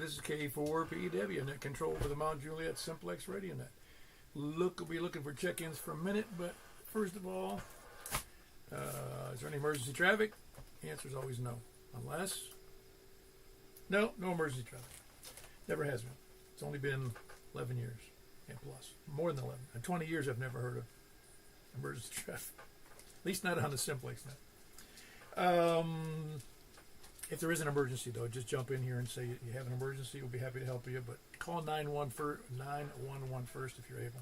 this is K4PEW, net control for the Mount Juliet Simplex Radio Net. We'll be looking for check-ins for a minute, but first of all, is there any emergency traffic? The answer is always no. Unless, no emergency traffic. Never has been. It's only been 11 years and plus. More than 11. In 20 years, I've never heard of emergency traffic. At least not on the Simplex Net. If there is an emergency, though, just jump in here and say you have an emergency. We'll be happy to help you, but call 911 first if you're able.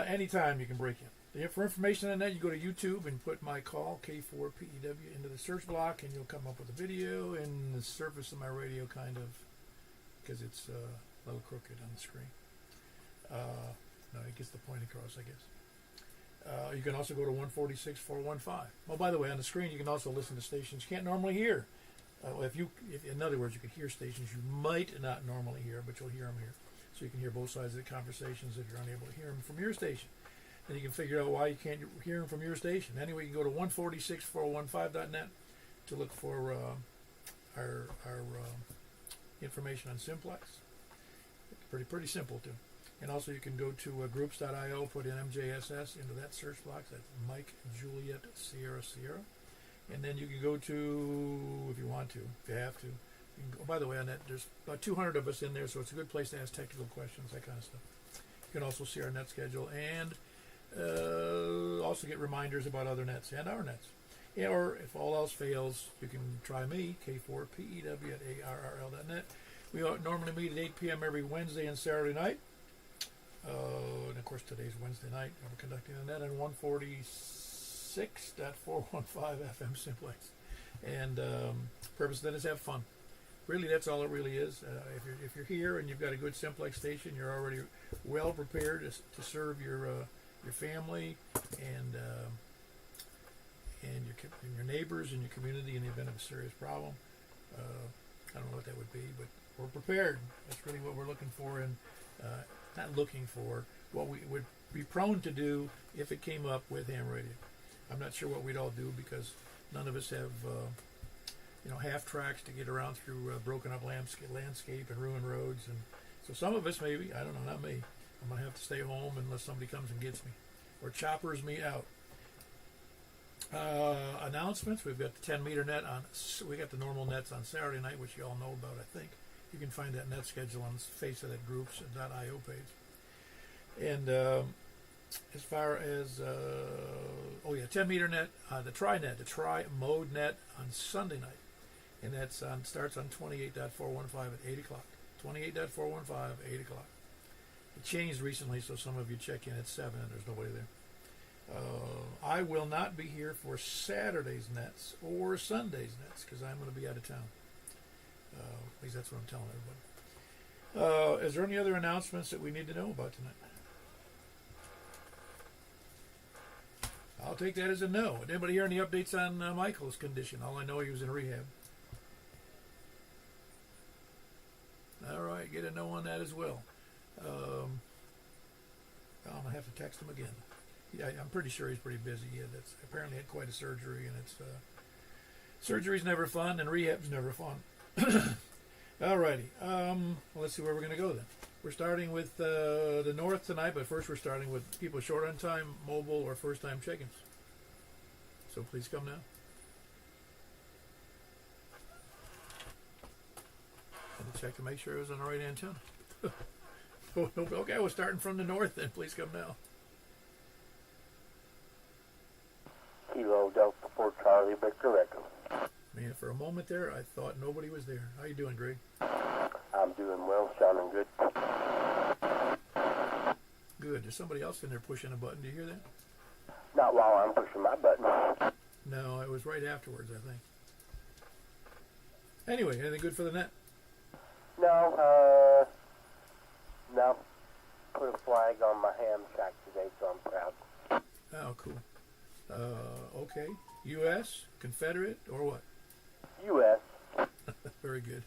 Anytime you can break in. For information on that, you go to YouTube and put my call, K4PEW, into the search block, and you'll come up with a video and the surface of my radio, kind of, because it's a little crooked on the screen. No, it gets the point across, I guess. You can also go to 146-415. Oh, by the way, on the screen you can also listen to stations you can't normally hear. If in other words, you could hear stations you might not normally hear, but you'll hear them here. So you can hear both sides of the conversations if you're unable to hear them from your station. Then you can figure out why you can't hear them from your station. Anyway, you can go to 146-415.net to look for our information on Simplex. Pretty simple too. And also you can go to groups.io, put in MJSS into that search box. That's Mike, Juliet, Sierra. And then you can go to, if you want to, if you have to. You can go, by the way, on that, there's about 200 of us in there, so it's a good place to ask technical questions, that kind of stuff. You can also see our net schedule and also get reminders about other nets and our nets. Yeah, or if all else fails, you can try me, K4PEW at ARRL.net. We normally meet at 8 p.m. every Wednesday and Saturday night. And of course, today's Wednesday night, and we're conducting the net on 146.415 FM Simplex. And purpose of that is have fun. Really, that's all it really is. If you're here and you've got a good Simplex station, you're already well prepared to serve your family and your neighbors and your community in the event of a serious problem. I don't know what that would be, but we're prepared. That's really what we're looking for, and not looking for, what we would be prone to do if it came up with ham radio. I'm not sure what we'd all do because none of us have half tracks to get around through broken up landscape and ruined roads, and so some of us maybe, I don't know, not me. I'm gonna have to stay home unless somebody comes and gets me or choppers me out. Announcements: we've got the 10-meter net we got the normal nets on Saturday night, which you all know about, I think. You can find that net schedule on the face of that groups.io page. And as far as 10-meter net, the tri-mode net on Sunday night, and that's starts on 28.415 at 8 o'clock. 28.415 at 8 o'clock. It changed recently, so some of you check in at 7 and there's nobody there. I will not be here for Saturday's nets or Sunday's nets because I'm going to be out of town. At least that's what I'm telling everybody. Is there any other announcements that we need to know about tonight? I'll take that as a no. Did anybody hear any updates on Michael's condition? All I know, he was in rehab. All right, get a no on that as well. I'm going to have to text him again. Yeah, I'm pretty sure he's pretty busy. Yeah, that's apparently had quite a surgery, and it's surgery's never fun, and rehab's never fun. Alrighty, let's see where we're going to go then. We're starting with the north tonight, but first we're starting with people short on time, mobile, or first-time check-ins. So please come now. And check to make sure it was on the right antenna. Okay, we're starting from the north then. Please come now. Kilo Delta 4 Charlie Victor Echo. Man, for a moment there, I thought nobody was there. How you doing, Greg? I'm doing well, sounding good. Good. There's somebody else in there pushing a button. Do you hear that? Not while I'm pushing my button. No, it was right afterwards, I think. Anyway, anything good for the net? No, put a flag on my ham shack today, so I'm proud. Oh, cool. Okay. U.S., Confederate, or what? U.S. Very good.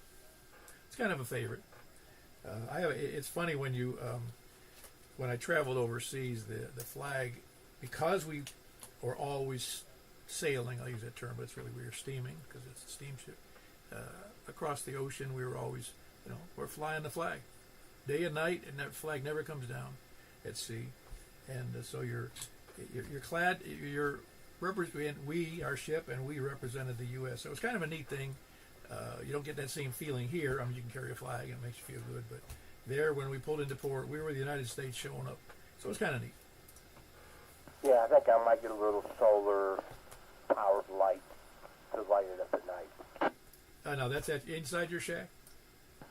It's kind of a favorite. It's funny when I traveled overseas, the flag, because we were always sailing, I'll use that term, but it's really we were steaming because it's a steamship. across the ocean, we were always, we're flying the flag, day and night, and that flag never comes down at sea. And so you're clad, you're represent we, our ship, and we represented the U.S. So it's kind of a neat thing. You don't get that same feeling here. I mean, you can carry a flag and it makes you feel good, but there, when we pulled into port, we were the United States showing up. So it's kind of neat. Yeah, I think I might get a little solar powered light to light it up at night. No, that's inside your shack?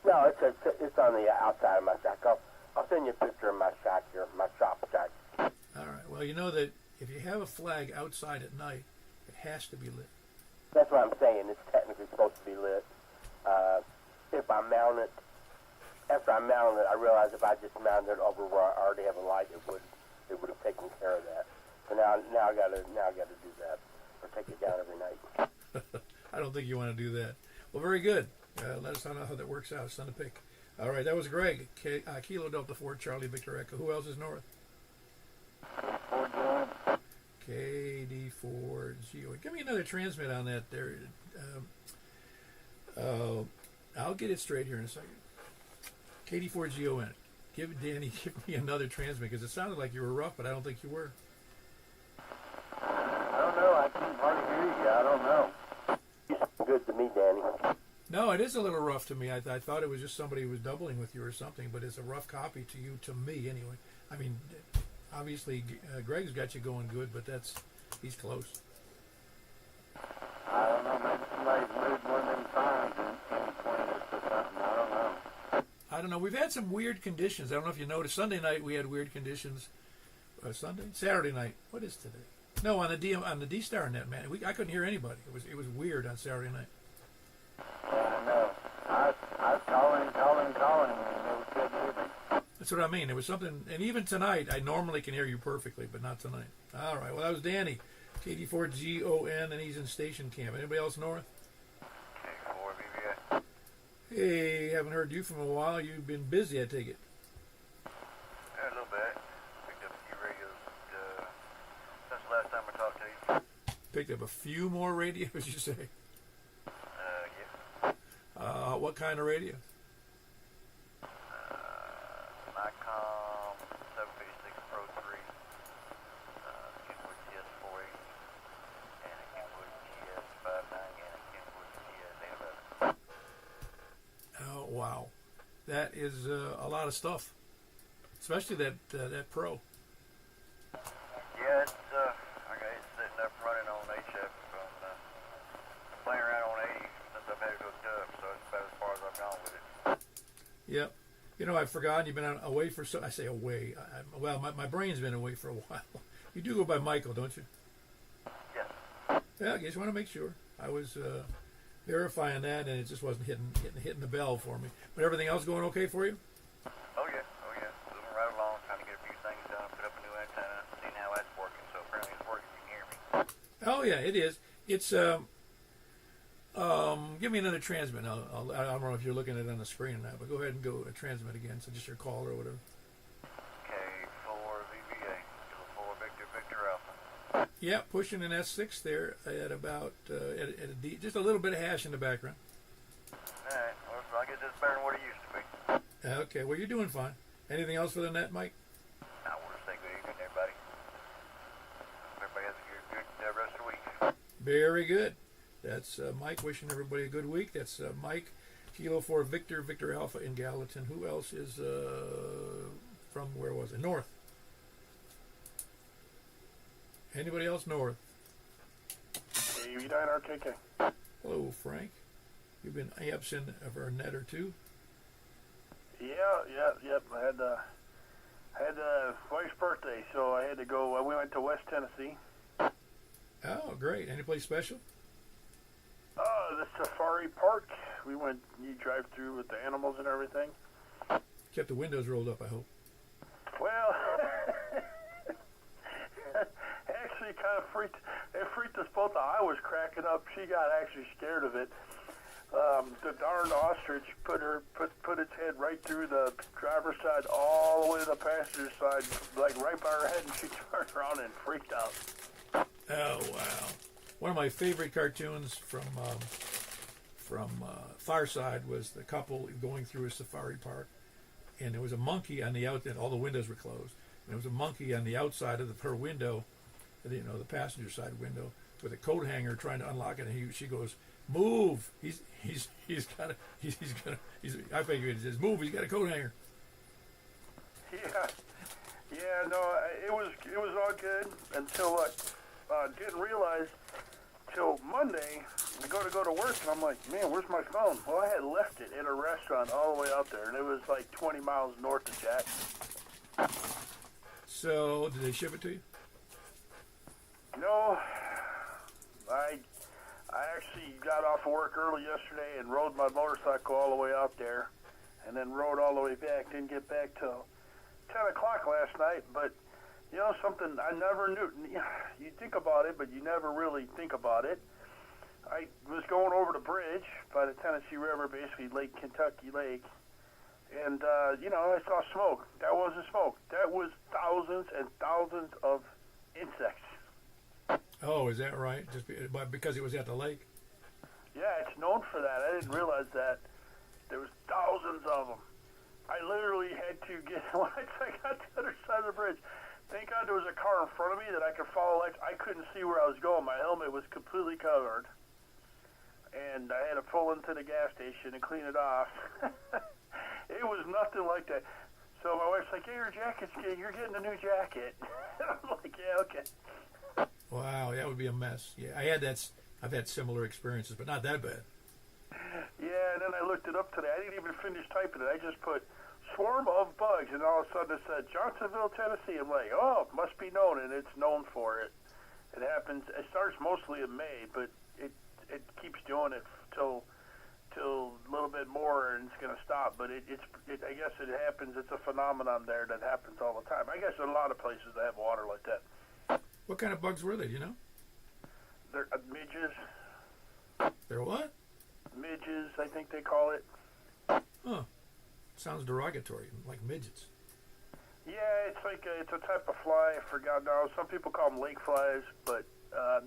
No, it's on the outside of my shack. I'll send you a picture of my shack here, my shop shack. All right. Well, you know that if you have a flag outside at night, it has to be lit. That's what I'm saying. It's technically supposed to be lit. If I mount it, after I mount it, I realize if I just mounted it over where I already have a light, it would have taken care of that. So now I gotta do that, or take it down every night. I don't think you want to do that. Well, very good. Let us know how that works out. Send a pic. All right, that was Greg. Kilo Delta 4 Charlie Victor Echo. Who else is north? KD4 Geo. Give me another transmit on that there. I'll get it straight here in a second. KD4 GON. Give me another transmit, because it sounded like you were rough, but I don't think you were. I don't know. I can't hardly hear you. I don't know. You sound good to me, Danny. No, it is a little rough to me. I thought it was just somebody who was doubling with you or something, but it's a rough copy to you, to me anyway. I mean, obviously Greg's got you going good, but he's close. I don't know. Maybe somebody's moved one of them signs and pointed us to something. I don't know. I don't know. We've had some weird conditions. I don't know if you noticed. Sunday night we had weird conditions. Saturday night. What is today? No, on the D-Star net, man. I couldn't hear anybody. It was weird on Saturday night. I know. I was calling, and they couldn't hear me. That's what I mean. There was something, and even tonight, I normally can hear you perfectly, but not tonight. All right. Well, that was Danny, KD4GON, and he's in station camp. Anybody else north? K4 BBA. Hey, haven't heard you from a while. You've been busy, I take it. Yeah, a little bit. Picked up a few radios since the last time I talked to you. Picked up a few more radios, you say? Yeah. What kind of radio? Nikon 756 Pro 3, Kenwood GS480, and a Kenwood GS59, and a Kenwood GS811. Oh, wow. That is a lot of stuff, especially that Pro. Yeah, it's sitting up running on HF. I'm playing around on 80 since I've had it hooked up, so it's about as far as I've gone with it. Yep. I've forgotten you've been away for I say away. My brain's been away for a while. You do go by Michael, don't you? Yes. Yeah, I just want to make sure. I was verifying that, and it just wasn't hitting the bell for me. But everything else going okay for you? Oh yeah. Moving right along, trying to get a few things done, put up a new antenna, seeing how that's working. So apparently it's working. You can hear me. Oh yeah, it is. It's give me another transmit. I don't know if you're looking at it on the screen or not, but go ahead and go transmit again. So just your call or whatever. K4 VBA, 4 Victor Alpha. Yeah, pushing an S6 there at about just a little bit of hash in the background. All right. Well, I guess it's better than what it used to be. Okay, well, you're doing fine. Anything else for the net, Mike? I want to say good evening, everybody. Everybody has a good rest of the week. Very good. That's Mike wishing everybody a good week. That's Mike, Kilo 4 Victor Alpha in Gallatin. Who else is from, where was it? North. Anybody else north? Hey, V9RKK. Hello, Frank. You've been absent of our net or two? Yep. I had wife's birthday, so I had to go. We went to West Tennessee. Oh, great. Any place special? The safari park. We went. You drive through with the animals and everything. Kept the windows rolled up, I hope. Well, actually, kind of freaked. It freaked us both out. I was cracking up. She got actually scared of it. The darn ostrich put its head right through the driver's side, all the way to the passenger side, like right by her head, and she turned around and freaked out. Oh, wow. One of my favorite cartoons from far side was the couple going through a safari park, and there was a monkey on the outside. All the windows were closed, and there was a monkey on the outside of her window, the passenger side window, with a coat hanger trying to unlock it. And she goes, "Move! He's got I figured it says move. He's got a coat hanger." Yeah, no, it was all good until I didn't realize till Monday. I go to work, and I'm like, man, where's my phone? Well, I had left it in a restaurant all the way out there, and it was like 20 miles north of Jackson. So, did they ship it to you? No, I actually got off of work early yesterday and rode my motorcycle all the way out there, and then rode all the way back. Didn't get back till 10 o'clock last night, but something I never knew. You think about it, but you never really think about it. I was going over the bridge by the Tennessee River, basically Lake Kentucky Lake, and I saw smoke. That wasn't smoke. That was thousands and thousands of insects. Oh, is that right? Just because it was at the lake? Yeah, it's known for that. I didn't realize that. There was thousands of them. I literally had to get, once I got to the other side of the bridge, thank God there was a car in front of me that I could follow. I couldn't see where I was going. My helmet was completely covered. And I had to pull into the gas station and clean it off. It was nothing like that. So my wife's like, hey, you're getting a new jacket. I'm like, yeah, okay. Wow, that would be a mess. Yeah, I've had similar experiences, but not that bad. Yeah, and then I looked it up today. I didn't even finish typing it. I just put swarm of bugs, and all of a sudden it said Johnsonville, Tennessee. I'm like, oh, it must be known, and it's known for it. It happens. It starts mostly in May, but it keeps doing it till a little bit more, and it's going to stop. But I guess it happens. It's a phenomenon there that happens all the time. I guess in a lot of places they have water like that. What kind of bugs were they? Do you know? They're midges. They're what? Midges, I think they call it. Huh. Sounds derogatory, like midgets. Yeah, it's a type of fly. I forgot now. Some people call them lake flies, but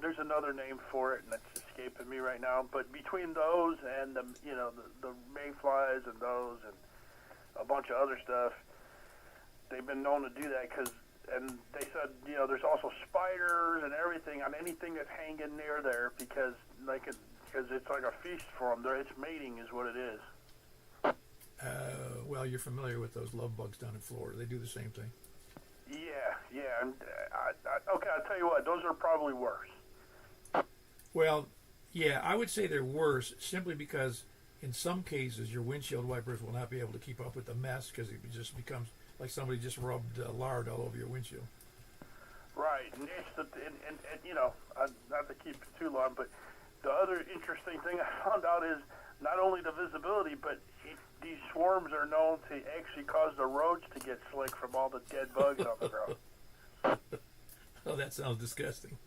there's another name for it, and it's escaping me right now. But between those and the mayflies and those and a bunch of other stuff, they've been known to do that and they said, there's also spiders and everything on anything that's hanging near there because it's like a feast for them. It's mating is what it is. Well, you're familiar with those love bugs down in Florida. They do the same thing. Yeah. And okay, I'll tell you what, those are probably worse. Well, yeah, I would say they're worse simply because in some cases your windshield wipers will not be able to keep up with the mess because it just becomes like somebody just rubbed lard all over your windshield. Right, and not to keep it too long, but the other interesting thing I found out is not only the visibility, but these swarms are known to actually cause the roads to get slick from all the dead bugs on the ground. Oh, that sounds disgusting.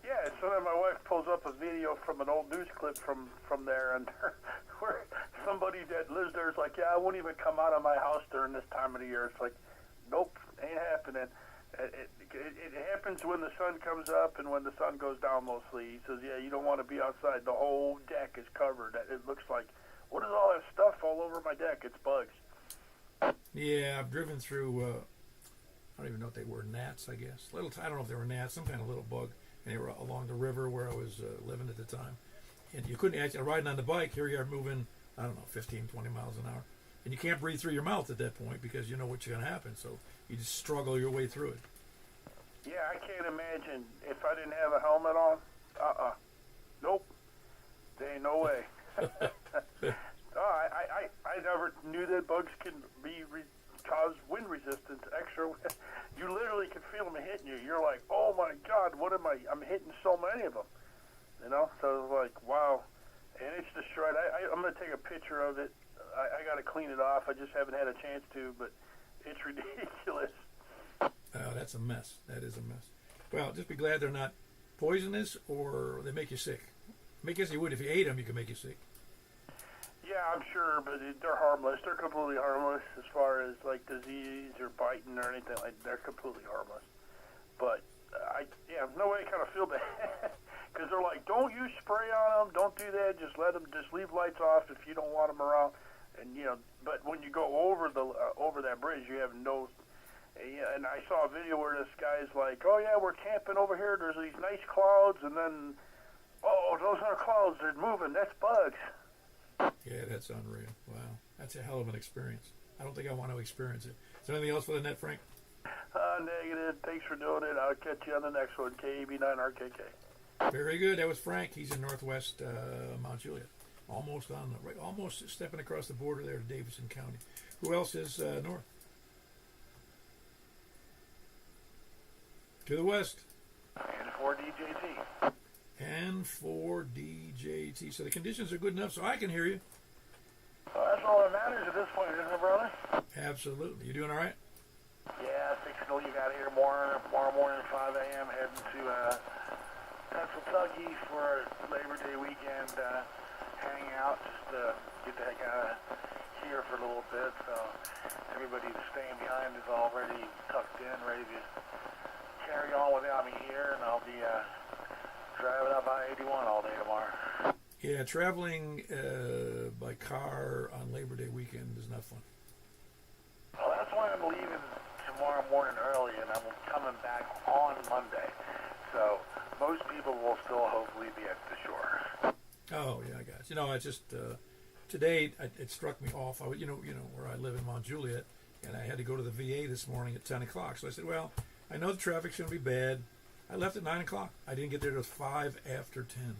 Yeah, so then my wife pulls up a video from an old news clip from there, and where somebody that lives there is like, yeah, I won't even come out of my house during this time of the year. It's like, nope, ain't happening. It happens when the sun comes up and when the sun goes down mostly. He says, yeah, you don't want to be outside. The whole deck is covered. It looks like, what is all that stuff all over my deck? It's bugs. Yeah, I've driven through, I don't even know what they were, gnats, I guess. I don't know if they were gnats, some kind of little bug. And they were along the river where I was living at the time. And you couldn't actually, riding on the bike, here you are moving, 15, 20 miles an hour. And you can't breathe through your mouth at that point because you know what's going to happen. So you just struggle your way through it. Yeah, I can't imagine if I didn't have a helmet on. Nope. There ain't no way. I never knew that bugs can cause wind resistance extra. You literally can feel them hitting you. You're like, oh my God, what am I? I'm hitting so many of them. So it's like, wow. And it's destroyed. I'm going to take a picture of it. I got to clean it off. I just haven't had a chance to, but it's ridiculous. Oh, that's a mess. That is a mess. Well, just be glad they're not poisonous or they make you sick. I guess you would. If you ate them, you could make you sick. Yeah, I'm sure, but they're harmless. They're completely harmless as far as like disease or biting or anything like. They're completely harmless. But no way I kind of feel bad because they're like, don't use spray on them. Don't do that. Just leave lights off if you don't want them around. And but when you go over that bridge, you have no. And I saw a video where this guy's like, "Oh yeah, we're camping over here. There's these nice clouds, and then, oh, those aren't clouds. They're moving. That's bugs." Yeah, that's unreal. Wow, that's a hell of an experience. I don't think I want to experience it. Is there anything else for the net, Frank? Negative. Thanks for doing it. I'll catch you on the next one. KAB9RKK. Very good. That was Frank. He's in northwest Mount Juliet, almost stepping across the border there to Davidson County. Who else is north? To the west. And for DJT. And for DJT. So the conditions are good enough so I can hear you. Well, that's all that matters at this point, isn't it, brother? Absolutely. You doing all right? Yeah, fixing to leave out here tomorrow morning at 5 a.m. heading to Pennsylvania for Labor Day weekend. Hang out, just get the heck out of here for a little bit. So everybody that's staying behind is already tucked in, ready to carry on without me here, and I'll be driving up I-81 all day tomorrow. Yeah, traveling by car on Labor Day weekend is not fun. Well, that's why I'm leaving tomorrow morning early, and I'm coming back on Monday. So most people will still hopefully be at the shore. Oh yeah, guys. I just today it struck me off. I where I live in Mount Juliet, and I had to go to the VA this morning at 10 o'clock. So I said, well, I know the traffic's going to be bad. I left at 9 o'clock. I didn't get there till 5 after 10.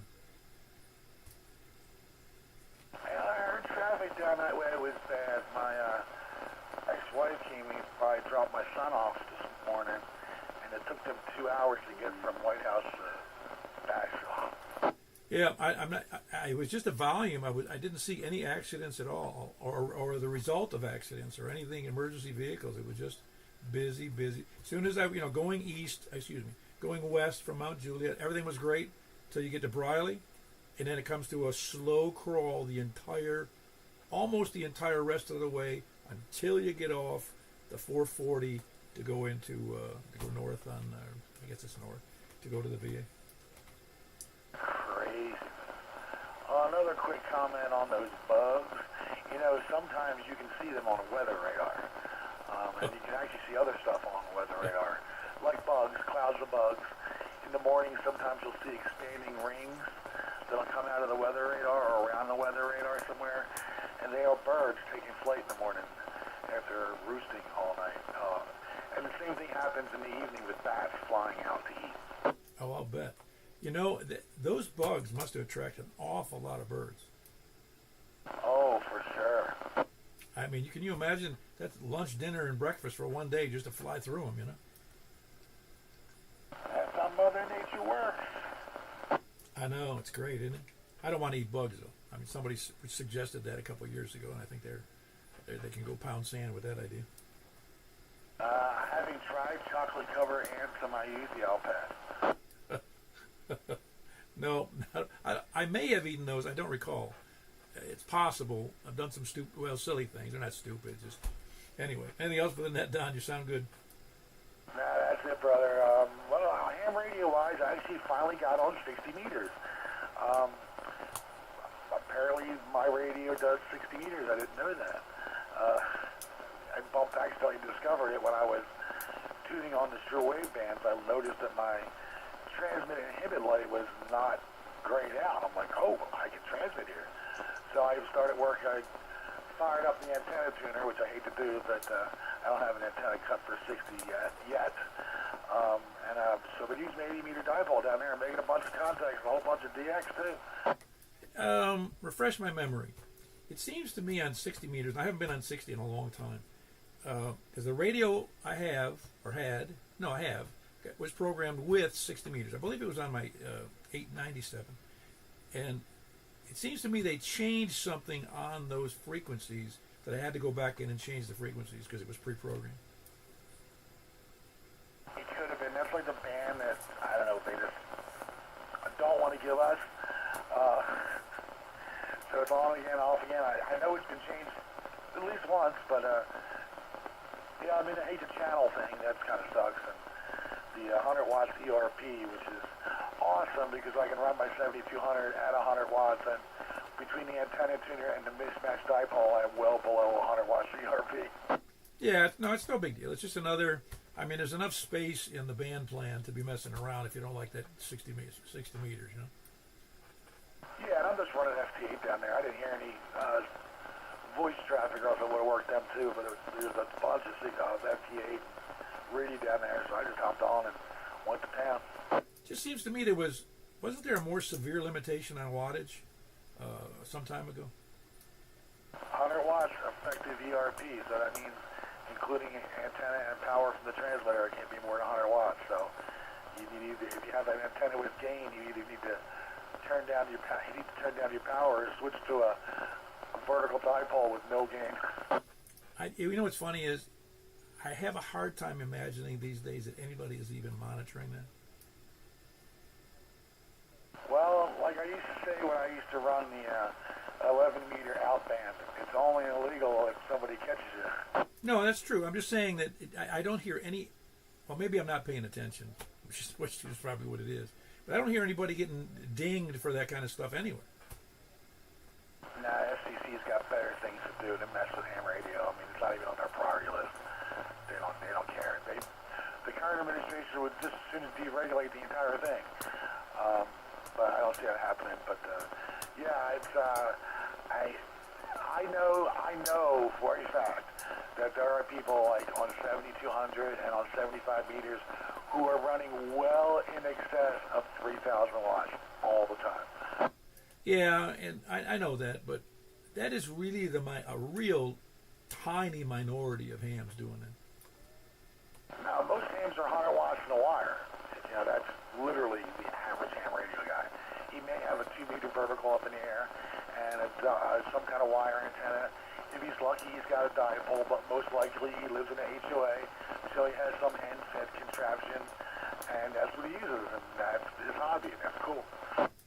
I heard traffic down that way was bad. My ex-wife came in, I dropped my son off this morning, and it took them 2 hours to get from White House to Nashville. Yeah, I'm not. It was just a volume. I didn't see any accidents at all, or the result of accidents, or anything emergency vehicles. It was just busy. As soon as going west from Mount Juliet, everything was great till you get to Briley, and then it comes to a slow crawl almost the entire rest of the way until you get off the 440 to go north on. I guess it's north to go to the VA. Crazy. Another quick comment on those bugs. Sometimes you can see them on a weather radar. And you can actually see other stuff on the weather radar. Like bugs, clouds of bugs. In the morning, sometimes you'll see expanding rings that'll come out of the weather radar or around the weather radar somewhere. And they are birds taking flight in the morning after roosting all night. And the same thing happens in the evening with bats flying out to eat. Oh, I'll bet. Those bugs must have attracted an awful lot of birds. Oh, for sure. I mean, can you imagine that's lunch, dinner, and breakfast for one day just to fly through them, That's how Mother Nature works. I know, it's great, isn't it? I don't want to eat bugs, though. I mean, somebody suggested that a couple of years ago, and I think they can go pound sand with that idea. Having tried chocolate cover ants on my UCL pad. No, I may have eaten those. I don't recall. It's possible. I've done some silly things. They're not stupid. Just anyway. Anything else for the net, Don? You sound good. Nah, that's it, brother. Ham radio-wise, I actually finally got on 60 meters. Apparently, my radio does 60 meters. I didn't know that. I accidentally discovered it when I was tuning on the short wave bands. I noticed that my transmit inhibit light was not grayed out. I'm like, oh, I can transmit here. So I started work. I fired up the antenna tuner, which I hate to do, but I don't have an antenna cut for 60 yet. But using an 80-meter dipole down there and making a bunch of contacts and a whole bunch of DX too. Refresh my memory. It seems to me on 60 meters, and I haven't been on 60 in a long time, because the radio I have, was programmed with 60 meters. I believe it was on my 897. And it seems to me they changed something on those frequencies that I had to go back in and change the frequencies because it was pre-programmed. It could have been. That's like the band that, I don't know, they just don't want to give us. So it's on again, off again. I know it's been changed at least once, but I hate the channel thing. That kind of sucks. And the 100 watts ERP, which is awesome because I can run my 7200 at 100 watts, and between the antenna tuner and the mismatched dipole, I'm well below 100 watts CRP. Yeah, no, it's no big deal. It's just another. I mean, there's enough space in the band plan to be messing around if you don't like that 60 meters, you know. Yeah, and I'm just running FT8 down there. I didn't hear any voice traffic, or else I would have worked them too. But there's a bunch of FT8 radio down there, so I just hopped on and went to town. Just seems to me wasn't there a more severe limitation on wattage some time ago? 100 watts effective ERP, so that means including antenna and power from the transmitter, it can't be more than 100 watts. So you need if you have an antenna with gain, you either need to turn down your power or switch to a vertical dipole with no gain. You know what's funny is I have a hard time imagining these days that anybody is even monitoring that. Well, like I used to say when I used to run the 11-meter outband, it's only illegal if somebody catches you. No, that's true. I'm just saying that I don't hear any. Well, maybe I'm not paying attention, which is probably what it is. But I don't hear anybody getting dinged for that kind of stuff anywhere. Nah, FCC's got better things to do than mess with ham radio. I mean, it's not even on their priority list. They don't care. The current administration would just as soon as deregulate the entire thing. But I don't see that happening. But yeah, it's I know for a fact that there are people like on 7200 and on 75 meters who are running well in excess of 3,000 watts all the time. Yeah, and I know that, but that is really a real tiny minority of hams doing it. Now, most hams are 100 watts in the wire. You know, that's literally the average ham radio guy. He may have a 2-meter vertical up in the air and some kind of wire antenna. If he's lucky, he's got a dipole, but most likely he lives in an HOA, so he has some end-fed contraption, and that's what he uses, and that's his hobby, and that's cool.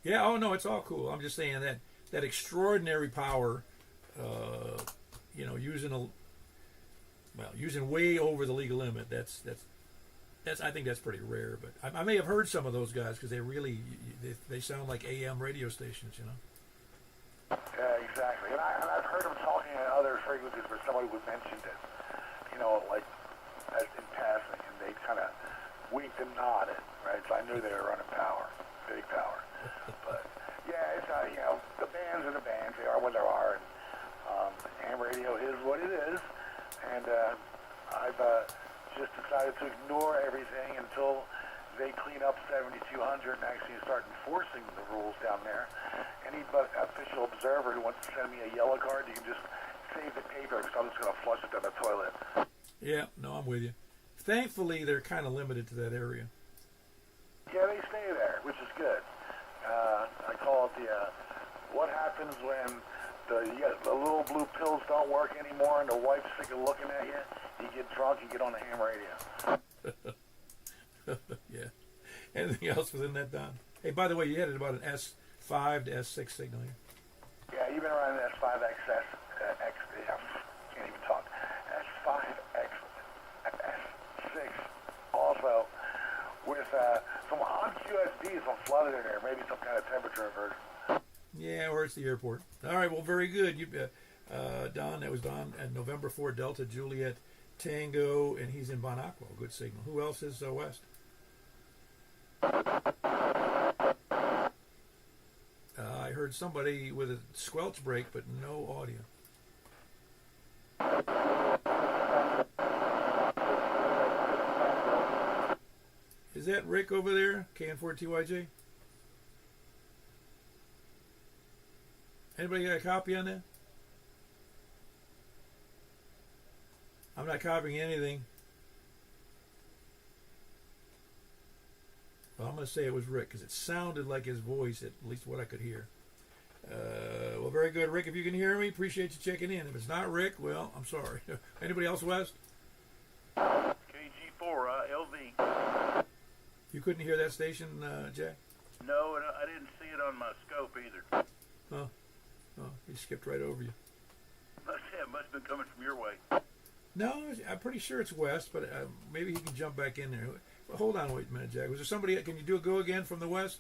Yeah, oh no, it's all cool. I'm just saying that extraordinary power, using way over the legal limit. That's I think that's pretty rare. But I may have heard some of those guys because they sound like AM radio stations, you know. Yeah, exactly. And I've heard them talking at other frequencies where somebody would mention it, you know, like as in passing, and they kind of winked and nodded, right? So I knew they were running power, big power. But yeah, it's the bands are the bands. They are what they are, and ham radio is what it is. And I've just decided to ignore everything until they clean up 7200 and actually start enforcing the rules down there. Any official observer who wants to send me a yellow card, you can just save the paper because I'm just going to flush it down the toilet. Yeah, no, I'm with you. Thankfully, they're kind of limited to that area. Yeah, they stay there, which is good. I call it what happens when the little blue pills don't work anymore and the wife's sick of looking at you. You get drunk, you get on the ham radio. Yeah. Anything else within that, Don? Hey, by the way, you had it about an S5 to S6 signal here. Yeah, you've been running S5XS, can't even talk. S5X, S6, also with some odd QSDs on flooded in there, maybe some kind of temperature inversion. Yeah, or it's the airport. All right, well, very good. Don, that was Don at November 4 Delta Juliet Tango, and he's in Bon Aqua. Good signal. Who else is west? I heard somebody with a squelch break, but no audio. Is that Rick over there? KN4TYJ? Anybody got a copy on that? I'm not copying anything. Well, I'm going to say it was Rick because it sounded like his voice, at least what I could hear. Well, very good, Rick. If you can hear me, appreciate you checking in. If it's not Rick, well, I'm sorry. Anybody else west? KG4 LV. You couldn't hear that station, Jack? No, and I didn't see it on my scope either. Oh, he skipped right over you. It must have been coming from your way. No, I'm pretty sure it's west, but maybe he can jump back in there. Well, hold on, wait a minute, Jack. Was there somebody? Can you go again from the west?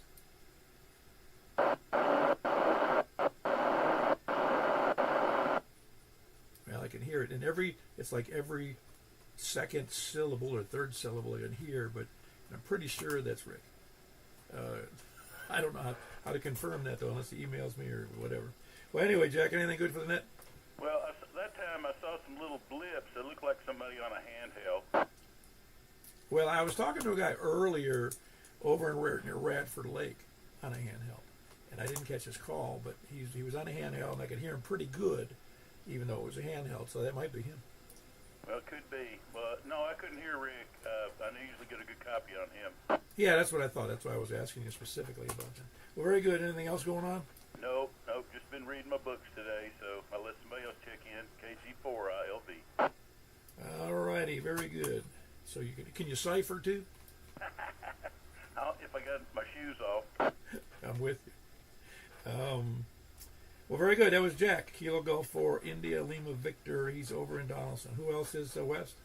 it's like every second syllable or third syllable in here, but I'm pretty sure that's Rick. I don't know how to confirm that, though, unless he emails me or whatever. Well, anyway, Jack, anything good for the net? Well, that time I saw some little blips that looked like somebody on a handheld. Well, I was talking to a guy earlier over near Radford Lake on a handheld, and I didn't catch his call, but he was on a handheld, and I could hear him pretty good, even though it was a handheld, so that might be him. Well, it could be. But no, I couldn't hear Rick. I usually get a good copy on him. Yeah, that's what I thought. That's why I was asking you specifically about that. Well, very good. Anything else going on? Nope. Just been reading my books today, so I'll let somebody else check in. KG4ILB. All righty, very good. So can you cipher too? If I got my shoes off. I'm with you. Well, very good. That was Jack. Kilo Golf 4, India, Lima, Victor. He's over in Donaldson. Who else is West?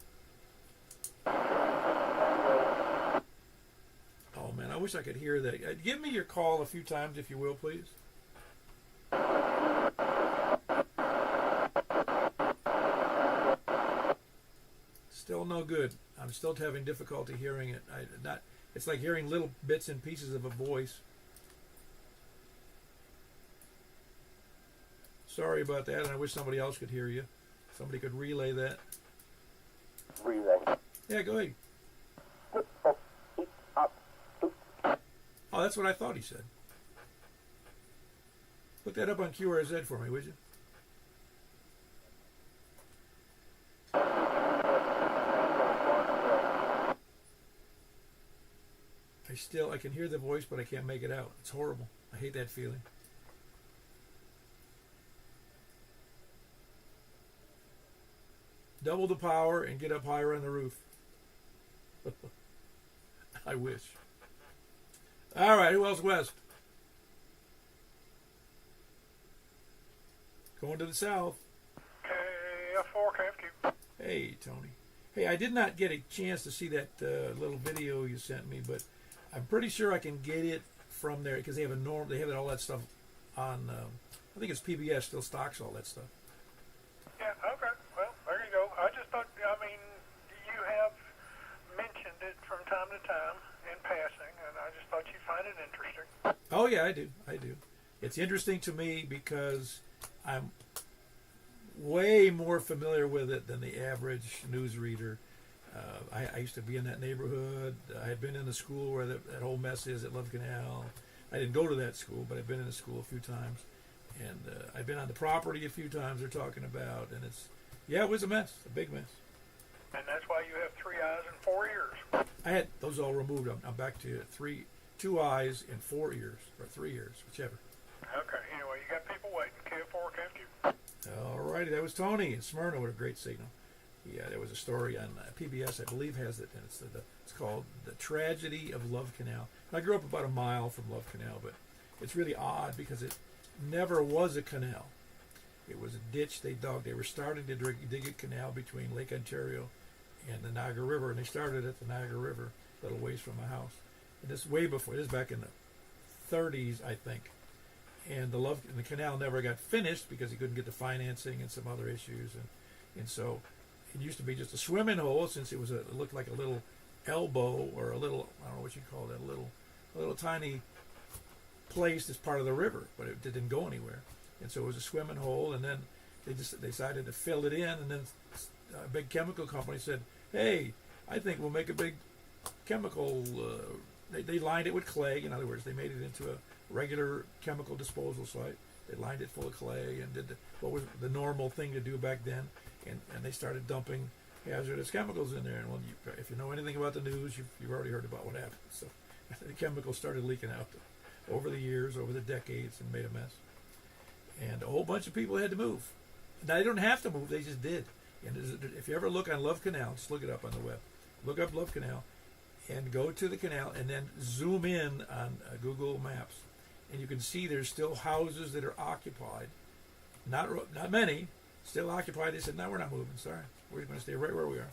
Oh, man, I wish I could hear that. Give me your call a few times, if you will, please. Still no good. I'm still having difficulty hearing it. It's like hearing little bits and pieces of a voice. Sorry about that, and I wish somebody else could hear you. Somebody could relay that. Relay. Yeah, go ahead. Oh, that's what I thought he said. Look that up on QRZ for me, would you? I can hear the voice, but I can't make it out. It's horrible. I hate that feeling. Double the power and get up higher on the roof. I wish. All right, who else west? Going to the south. KF4, KFQ. Hey, Tony. Hey, I did not get a chance to see that little video you sent me, but I'm pretty sure I can get it from there because they have all that stuff on. I think it's PBS still stocks all that stuff. Yeah, okay. Well, there you go. I just thought, you have mentioned it from time to time in passing, and I just thought you'd find it interesting. Oh, yeah, I do. It's interesting to me because I'm way more familiar with it than the average newsreader. I used to be in that neighborhood. I had been in the school where that whole mess is at Love Canal. I didn't go to that school, but I've been in the school a few times. And I've been on the property a few times they're talking about. And it was a mess, a big mess. And that's why you have 3 eyes and 4 ears. I had those all removed. I'm back to 2 eyes and 4 ears, or 3 ears, whichever. Okay, anyway, you got people waiting. KF4, KFQ. All righty, that was Tony in Smyrna with a great signal. Yeah, there was a story on PBS, I believe, has it, and it's called The Tragedy of Love Canal. I grew up about a mile from Love Canal, but it's really odd because it never was a canal. It was a ditch they dug. They were starting to dig a canal between Lake Ontario and the Niagara River, and they started at the Niagara River, a little ways from my house. And this way before, this is back in the 30s, I think. And the canal never got finished because he couldn't get the financing and some other issues, and so it used to be just a swimming hole since it looked like a little elbow or a little, I don't know what you call that, a little tiny place that's part of the river, but it didn't go anywhere, and so it was a swimming hole, and then they decided to fill it in, and then a big chemical company said, "Hey, I think we'll make a big chemical." They lined it with clay. In other words, they made it into a regular chemical disposal site. They lined it full of clay and did what was the normal thing to do back then. And they started dumping hazardous chemicals in there. And if you know anything about the news, you've already heard about what happened. So the chemicals started leaking out over the years, over the decades, and made a mess. And a whole bunch of people had to move. Now, they don't have to move. They just did. And if you ever look on Love Canal, just look it up on the web. Look up Love Canal and go to the canal and then zoom in on Google Maps. And you can see there's still houses that are occupied. Not many. Still occupied. They said, "No, we're not moving. Sorry, we're going to stay right where we are."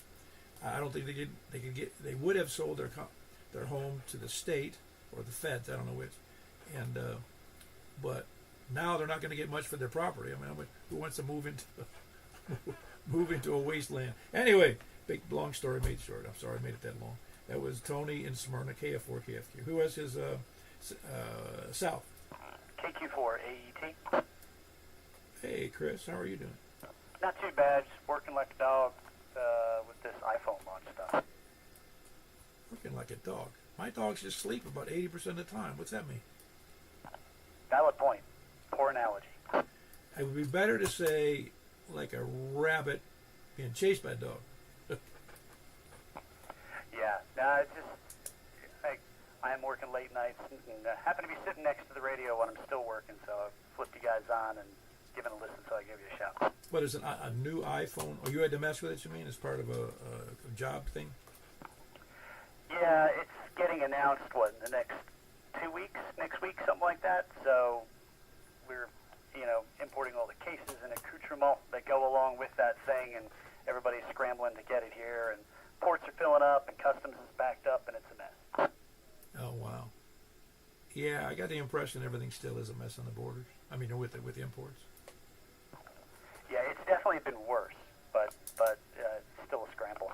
I don't think they would have sold their home to the state or the feds. I don't know which. And but now they're not going to get much for their property. I mean, who wants to move into move into a wasteland. Anyway, big long story made short. I'm sorry I made it that long. That was Tony in Smyrna, KF4, KFQ. Who has his South? KQ4 AET. Hey, Chris, how are you doing? Not too bad. Just working like a dog with this iPhone launch stuff. Working like a dog. My dogs just sleep about 80% of the time. What's that mean? Valid point. Poor analogy. It would be better to say like a rabbit being chased by a dog. Yeah. No, it's just I am working late nights and happen to be sitting next to the radio when I'm still working, so I flipped you guys on and given a listen, so I gave you a shout. What is a new iPhone? Oh, you had to mess with it, you mean, as part of a job thing? Yeah, it's getting announced, in the next 2 weeks, next week, something like that. So we're, importing all the cases and accoutrements that go along with that thing, and everybody's scrambling to get it here, and ports are filling up, and customs is backed up, and it's a mess. Oh, wow. Yeah, I got the impression everything still is a mess on the borders. I mean, with imports. Yeah, it's definitely been worse, but it's still a scramble.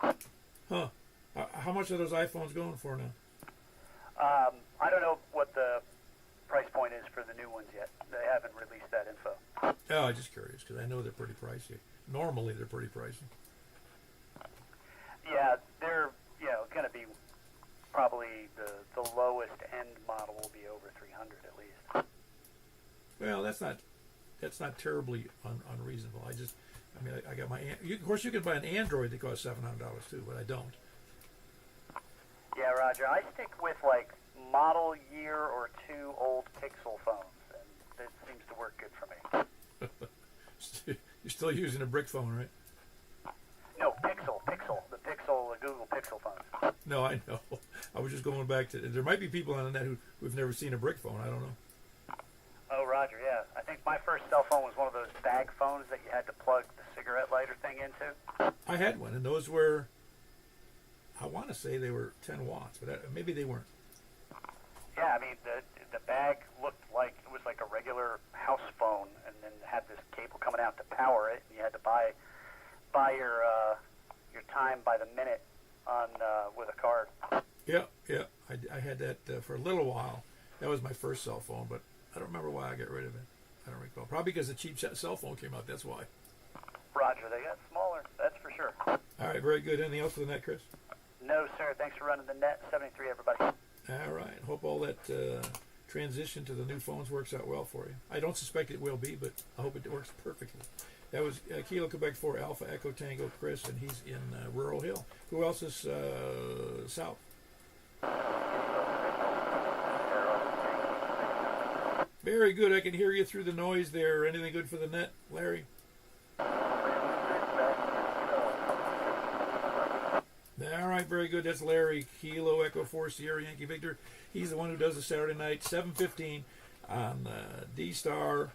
Huh. How much are those iPhones going for now? I don't know what the price point is for the new ones yet. They haven't released that info. Oh, I'm just curious because I know they're pretty pricey. Normally, they're pretty pricey. Yeah, they're going to be probably the lowest end model will be over 300 at least. Well, that's not terribly unreasonable. I got my. Of course, you can buy an Android that costs $700 too, but I don't. Yeah, Roger. I stick with like model year or two old Pixel phones, and it seems to work good for me. You're still using a brick phone, right? No, Pixel, the Google Pixel phones. No, I know. I was just going back to. There might be people on the net who've never seen a brick phone. I don't know. Oh, Roger. Yeah, I think my first cell phone was one of those bag phones that you had to plug the cigarette lighter thing into. I had one, and those were. I want to say they were 10 watts, but maybe they weren't. Yeah, I mean the bag looked like it was like a regular house phone, and then had this cable coming out to power it. And you had to buy your time by the minute on with a card. Yeah. I had that for a little while. That was my first cell phone, but I don't remember why I got rid of it. I don't recall. Probably because the cheap cell phone came out. That's why. Roger, they got smaller. That's for sure. All right, very good. Anything else for the net, Chris? No, sir. Thanks for running the net. 73, everybody. All right. Hope all that transition to the new phones works out well for you. I don't suspect it will be, but I hope it works perfectly. That was Kilo Quebec 4 Alpha Echo Tango Chris, and he's in Rural Hill. Who else is south? Very good. I can hear you through the noise there. Anything good for the net, Larry? All right, very good. That's Larry, Kilo Echo 4 Sierra Yankee Victor. He's the one who does the Saturday night, 7:15 on D-Star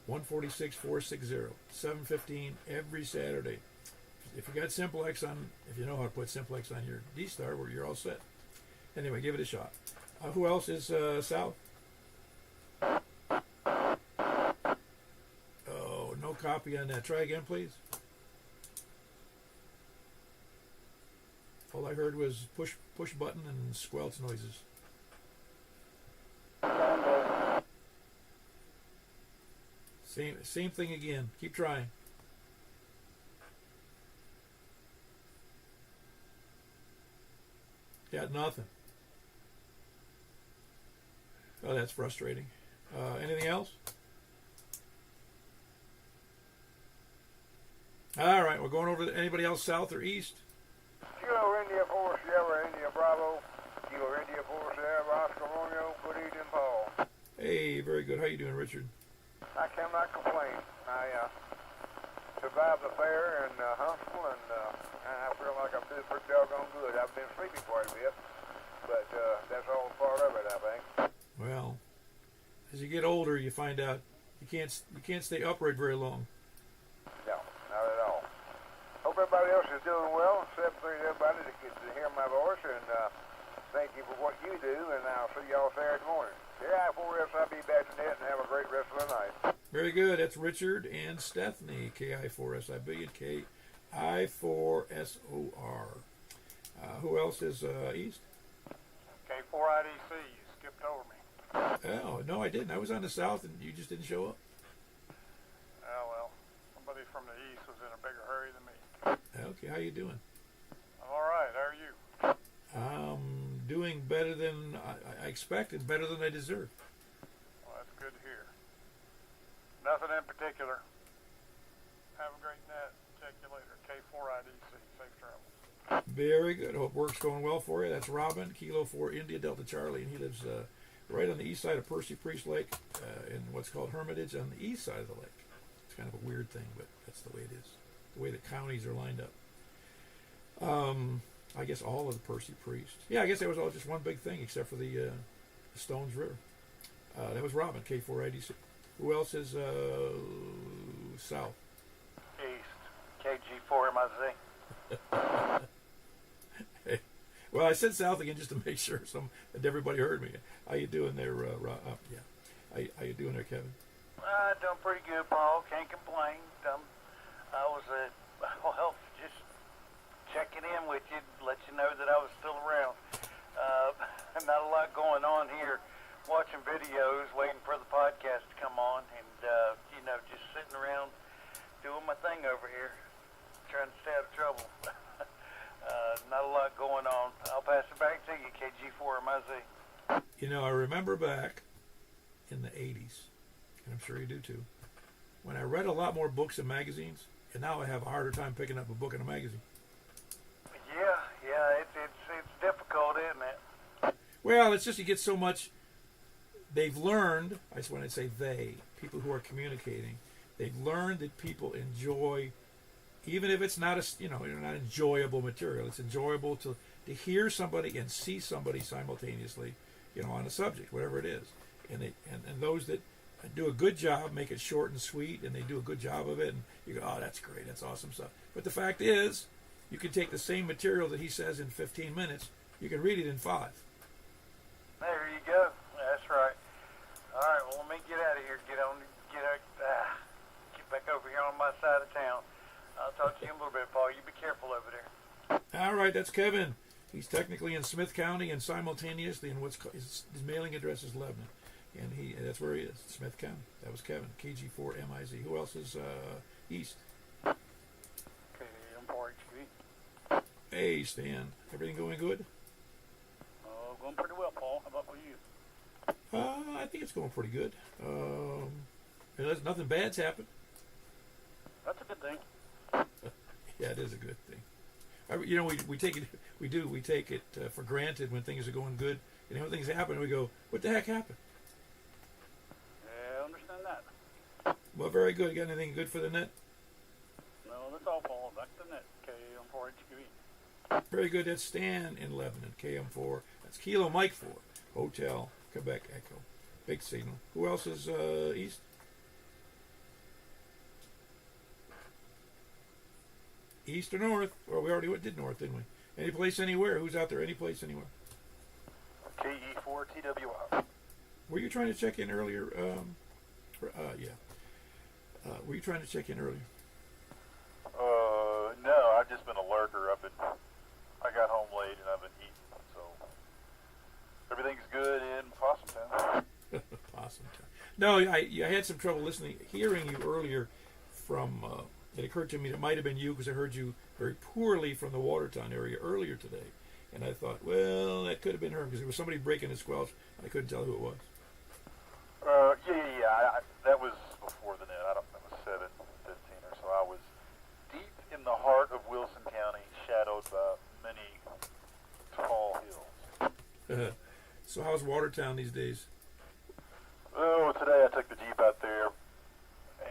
146460. 7:15 every Saturday. If you got Simplex on, if you know how to put Simplex on your D-Star, well, you're all set. Anyway, give it a shot. Who else is south? Oh, no copy on that. Try again, please. All I heard was push button and squelch noises. Same thing again. Keep trying. Got nothing. Oh, that's frustrating. Anything else? All right, we're going over to anybody else south or east? Kilo India 4 Sierra India Bravo. Kilo India 4 Sierra Oscar Romeo. Good evening, Paul. Hey, very good. How you doing, Richard? I cannot complain. I survived the fair and hustle, and I feel like I'm doing pretty doggone good. I've been sleeping quite a bit, but that's all part of it, I think. Well, as you get older, you find out you can't stay upright very long. No, not at all. Hope everybody else is doing well. 7-3 to everybody that gets to hear my voice, and thank you for what you do, and I'll see y'all Saturday morning. Yeah, 4S, I'll be back to net, and have a great rest of the night. Very good. That's Richard and Stephanie, KI4SIB and KI4SOR. Who else is East? K4IDC, you skipped over me. Oh, no, I didn't. I was on the South, and you just didn't show up. Oh, well, somebody from the East was in a bigger hurry than me. Okay, how you doing? I'm all right. How are you? Doing better than I expected, better than I deserve. Well, that's good to hear. Nothing in particular. Have a great night. Check you later. K4IDC. Safe travels. Very good. Hope work's going well for you. That's Robin, Kilo 4 India Delta Charlie, and he lives right on the east side of Percy Priest Lake in what's called Hermitage on the east side of the lake. It's kind of a weird thing, but that's the way it is. The way the counties are lined up. I guess all of the Percy Priest. Yeah, I guess that was all just one big thing except for the Stones River. That was Robin, K4IDC. Who else is south? East, KG4MIZ. Hey, well, I said south again just to make sure that everybody heard me. How you doing there, yeah. How you doing there, Kevin? Doing pretty good, Paul. Can't complain. I was just checking in with you, let you know that I was still around. Not a lot going on here. Watching videos, waiting for the podcast to come on, and just sitting around doing my thing over here, trying to stay out of trouble. Not a lot going on. I'll pass it back to you, KG4MIZ. I remember back in the 80s, and I'm sure you do too, when I read a lot more books and magazines, and now I have a harder time picking up a book and a magazine. Yeah, it's difficult, isn't it? Well, it's just you get so much. They've learned, when I say they, people who are communicating, they've learned that people enjoy, even if it's not not enjoyable material, it's enjoyable to hear somebody and see somebody simultaneously, on a subject, whatever it is. And those that do a good job make it short and sweet, and they do a good job of it, and you go, oh, that's great, that's awesome stuff. But the fact is, you can take the same material that he says in 15 minutes, you can read it in 5. There you go. That's right. All right, well, let me get out of here. Get back over here on my side of town. I'll talk to you in a little bit, Paul. You be careful over there. All right, that's Kevin. He's technically in Smith County and simultaneously in his mailing address is Lebanon. And that's where he is, Smith County. That was Kevin, KG4MIZ. Who else is east? KM4HB. Hey, Stan. Everything going good? Going pretty well, Paul. How about with you? I think it's going pretty good. Nothing bad's happened. That's a good thing. Yeah, it is a good thing. We take it for granted when things are going good, and when things happen, we go, "What the heck happened?" Yeah, I understand that. Well, very good. You got anything good for the net? No, that's all, Paul. Back to the net. KM4HB. Very good. That's Stan in Lebanon. KM4. That's Kilo Mike 4. Hotel Quebec Echo. Big signal. Who else is east? East or north? Or we already did north, didn't we? Any place, anywhere? Who's out there? Any place, anywhere? KE4TWI. Were you trying to check in earlier? Yeah. Were you trying to check in earlier? No, I've just been a lurker. I got home late and I've been eating, so everything's good in Possum Town. Possum Town. No, I had some trouble hearing you earlier from. It occurred to me it might have been you because I heard you very poorly from the Watertown area earlier today, and I thought, well, that could have been her because there was somebody breaking the squelch. I couldn't tell who it was. Yeah. That was before the net. That was 7:15 or so. I was deep in the heart of Wilson County, shadowed by many tall hills. So how's Watertown these days? Oh, today I took the Jeep out there,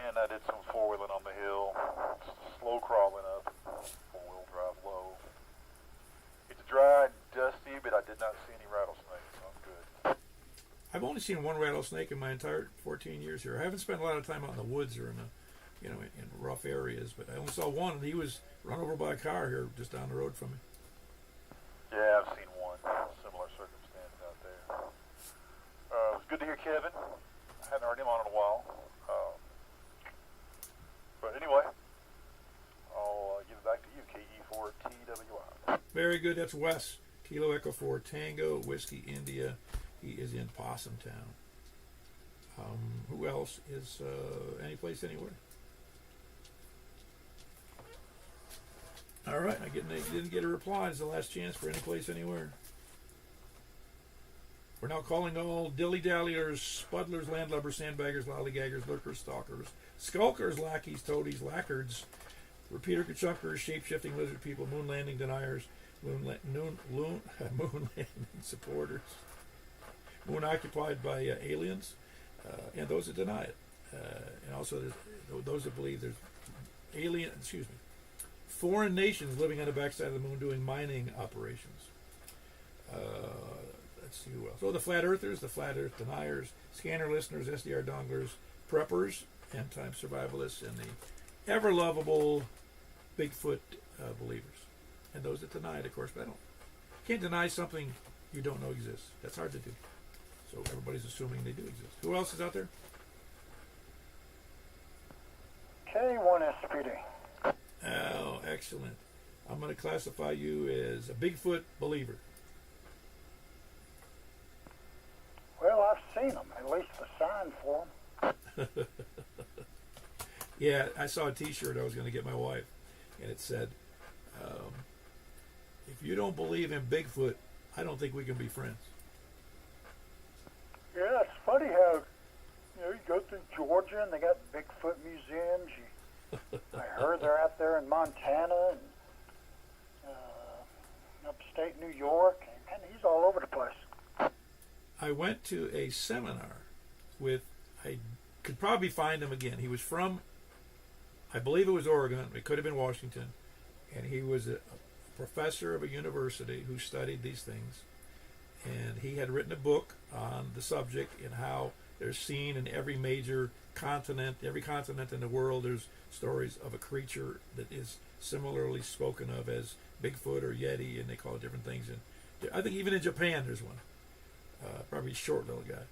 and I did some four-wheeling on the hill, slow crawling up, four-wheel drive low. It's dry and dusty, but I did not see any rattlesnakes, so I'm good. I've only seen one rattlesnake in my entire 14 years here. I haven't spent a lot of time out in the woods or in rough areas, but I only saw one, and he was run over by a car here just down the road from me. Yeah, I've seen one. Similar circumstances out there. It was good to hear Kevin. I hadn't heard him on in a while. Very good. That's Wes. Kilo Echo 4 Tango Whiskey India. He is in Possum Town. Who else is any place anywhere? All right, I didn't get a reply. It's the last chance for any place anywhere. We're now calling all dilly-dalliers, spuddlers, landlubbers, sandbaggers, lollygaggers, lurkers, stalkers, skulkers, lackeys, toadies, lackards, repeater chunkers, shape-shifting lizard people, moon landing deniers, moon landing supporters, moon occupied by aliens, and those that deny it. And also those that believe there's foreign nations living on the backside of the moon doing mining operations. Let's see who else. Oh, the flat earthers, the flat earth deniers, scanner listeners, SDR donglers, preppers, end time survivalists, and the ever lovable Bigfoot believers. And those that deny it, of course, but can't deny something you don't know exists. That's hard to do. So everybody's assuming they do exist. Who else is out there? K1SPD. Oh, excellent. I'm going to classify you as a Bigfoot believer. Well, I've seen them, at least the sign for them. Yeah, I saw a T-shirt I was going to get my wife, and it said, if you don't believe in Bigfoot, I don't think we can be friends. Yeah, it's funny how, you go through Georgia and they got Bigfoot museums. I heard they're out there in Montana and upstate New York, and he's all over the place. I went to a seminar with, I could probably find him again. He was from, I believe it was Oregon. It could have been Washington. And he was a professor of a university who studied these things. And he had written a book on the subject and how they're seen in every major continent, every continent in the world. There's stories of a creature that is similarly spoken of as Bigfoot or Yeti, and they call it different things. And I think even in Japan there's one. Probably a short little guy.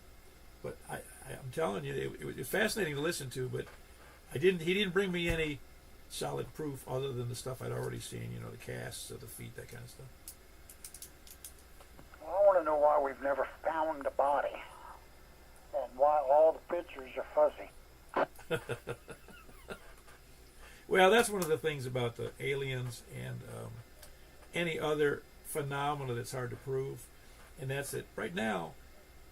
But I'm telling you, it was fascinating to listen to, but he didn't bring me any solid proof other than the stuff I'd already seen, the casts of the feet, that kind of stuff. Well, I want to know why we've never found a body and why all the pictures are fuzzy. Well, that's one of the things about the aliens and any other phenomena that's hard to prove, and that's that right now,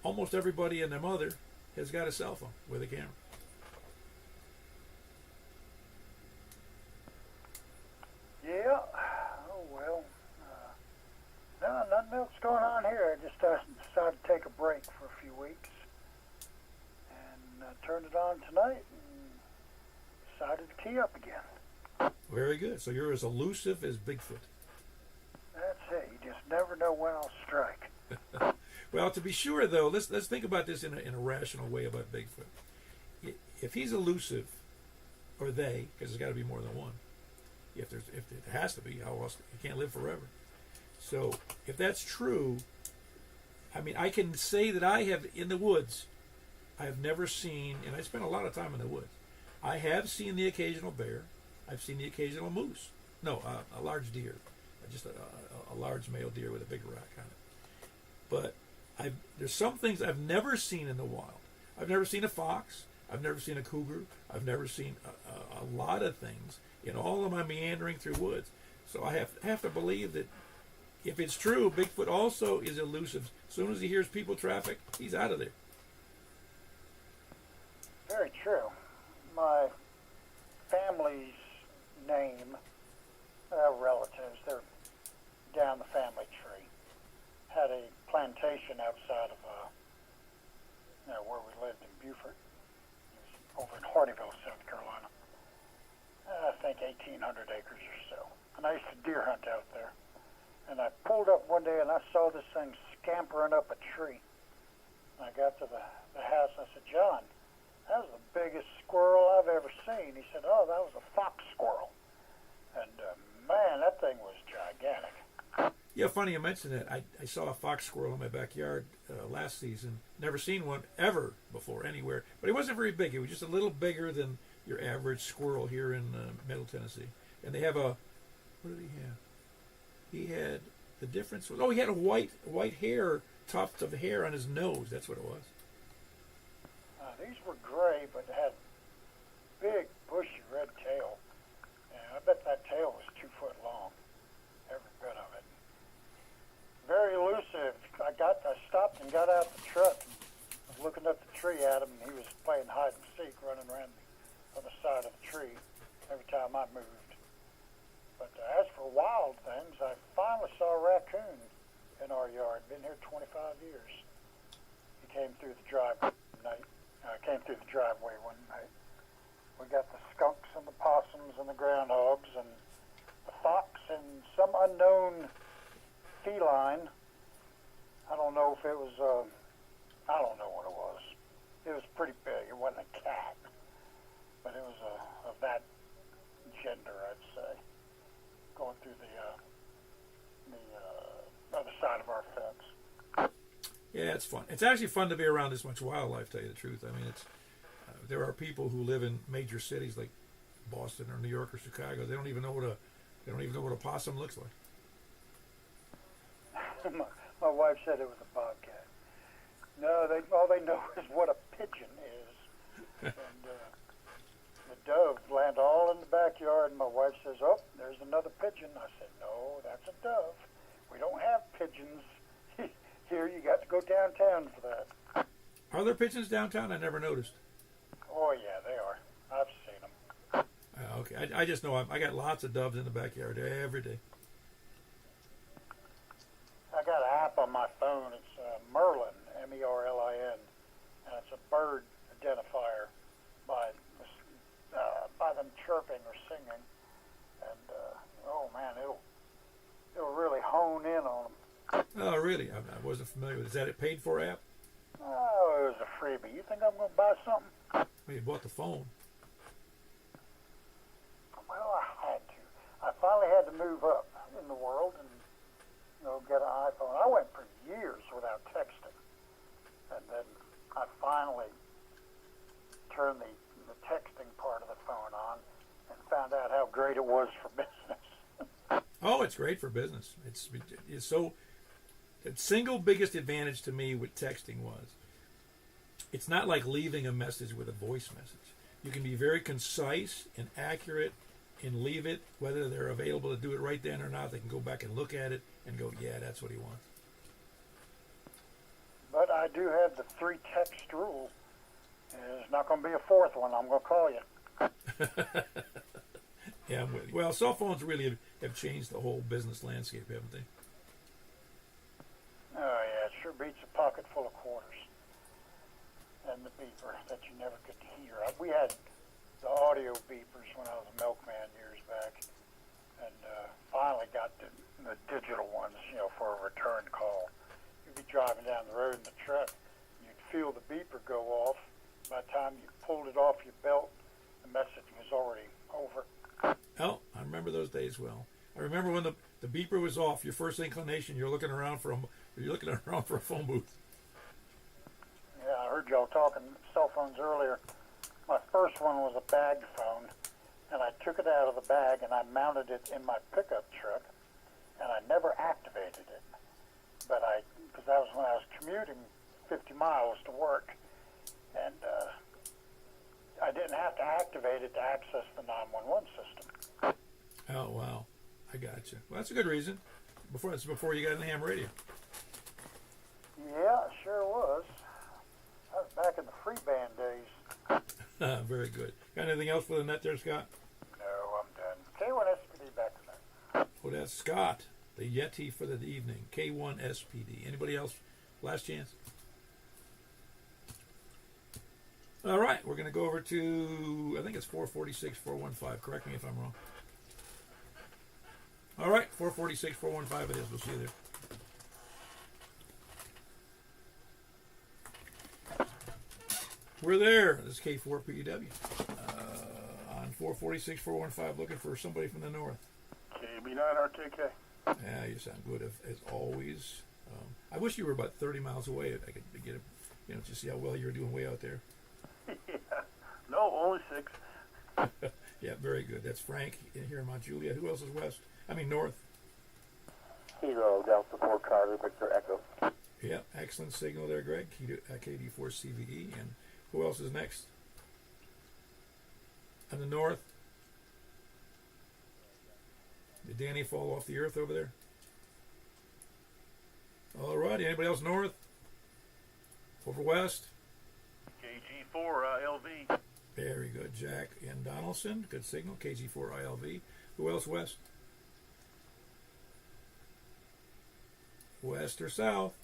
almost everybody and their mother has got a cell phone with a camera. Yeah. Oh, well. No, nothing else going on here. I just decided to take a break for a few weeks. And turned it on tonight and decided to key up again. Very good. So you're as elusive as Bigfoot. That's it. You just never know when I'll strike. Well, to be sure, though, let's think about this in a rational way about Bigfoot. If he's elusive, or they, because there's got to be more than one. If it has to be, how else? You can't live forever. So if that's true, I mean, I can say that I have in the woods. I have never seen, and I spent a lot of time in the woods. I have seen the occasional bear. I've seen the occasional moose. No, a large deer, just a large male deer with a big rock on it. But there's some things I've never seen in the wild. I've never seen a fox. I've never seen a cougar. I've never seen a lot of things in all of my meandering through woods. So I have to believe that if it's true, Bigfoot also is elusive. As soon as he hears people traffic, he's out of there. Very true. My family's name, relatives, they're down the family tree, had a plantation outside of where we lived in Beaufort. It was over in Hardyville, South Carolina. I think 1,800 acres or so. And I used to deer hunt out there. And I pulled up one day and I saw this thing scampering up a tree. And I got to the house and I said, John, that was the biggest squirrel I've ever seen. He said, oh, that was a fox squirrel. And man, that thing was gigantic. Yeah, funny you mentioned that. I saw a fox squirrel in my backyard last season. Never seen one ever before anywhere. But he wasn't very big. He was just a little bigger than your average squirrel here in Middle Tennessee. And they have what did he have? He had the difference was, he had a white hair, tuft of hair on his nose. That's what it was. These were gray, but had big, bushy red tail. And I bet that tail was 2 foot long, every bit of it. Very elusive. I stopped and got out the truck and was looking up the tree at him, and he was playing hide and seek, running around the other side of the tree every time I moved. But as for wild things, I finally saw a raccoon in our yard. Been here 25 years. He came through the driveway one night. We got the skunks and the possums and the groundhogs and the fox and some unknown feline. I don't know if it was, I don't know what it was. It was pretty big. It wasn't a cat, but it was of that gender, I'd say, going through the other side of our fence. Yeah, it's fun. It's actually fun to be around this much wildlife, to tell you the truth. I mean, it's there are people who live in major cities like Boston or New York or Chicago. They don't even know what a possum looks like. My wife said it was a bobcat. No, all they know is what a pigeon is. And the doves land all in the backyard, and my wife says, "Oh, there's another pigeon." I said, "No, that's a dove. We don't have pigeons here. You got to go downtown for that." Are there pigeons downtown? I never noticed. Oh, yeah, they are. I've seen them. Okay, I just know I got lots of doves in the backyard every day. I got an app on my phone. It's Merlin, Merlin, and it's a bird identifier by them chirping or singing. And oh man, it'll really hone in on them. Oh, really? I wasn't familiar with it. Is that a paid-for app? Oh, it was a freebie. You think I'm going to buy something? Well, you bought the phone. Well, I had to. I finally had to move up in the world and get an iPhone. I went for years without texting, and then I finally turned the texting part of the phone on and found out how great it was for business. Oh, it's great for business. It's so. The single biggest advantage to me with texting was it's not like leaving a message with a voice message. You can be very concise and accurate and leave it, whether they're available to do it right then or not. They can go back and look at it and go, yeah, that's what he wants. But I do have the 3 text rule. There's not going to be a 4th one. I'm going to call you. Yeah, I'm with you. Well, cell phones really have changed the whole business landscape, haven't they? Oh, yeah, it sure beats a pocket full of quarters. And the beeper that you never could hear. We had the audio beepers when I was a milkman years back, and finally got the digital ones, for a return call. You'd be driving down the road in the truck, you'd feel the beeper go off. By the time you pulled it off your belt, the message was already over. Oh, I remember those days well. I remember when the beeper was off, your first inclination, you're looking around for a phone booth. Yeah, I heard y'all talking cell phones earlier. My first one was a bag phone, and I took it out of the bag and I mounted it in my pickup truck, and I never activated it. But because that was when I was commuting 50 miles to work, and I didn't have to activate it to access the 911 system. Oh, wow. I got you. Well, that's a good reason. Before you got in the ham radio. Yeah, it sure was. That was back in the free band days. Very good. Got anything else for the net there, Scott? No, I'm done. K1SPD back tonight. Oh, that's Scott, the Yeti for the evening. K1SPD. Anybody else? Last chance. All right, we're going to go over to, I think it's 446, 415. Correct me if I'm wrong. All right, 446, 415 it is. We'll see you there. We're there. This is K4PW. On 446, 415, looking for somebody from the north. KB9RKK. Yeah, you sound good as always. I wish you were about 30 miles away. I could get to see how well you were doing way out there. Yeah. No, only 6. Yeah, very good. That's Frank here in Mount Juliet. Who else is west? North. Kilo Delta 4 Charlie Victor Echo. Yeah, excellent signal there, Greg. KD4 CVE. And who else is next? On the north? Did Danny fall off the earth over there? All right. Anybody else north? Over west? KG4 LV. Very good. Jack and Donaldson. Good signal. KG4 ILV. Who else west? West or south?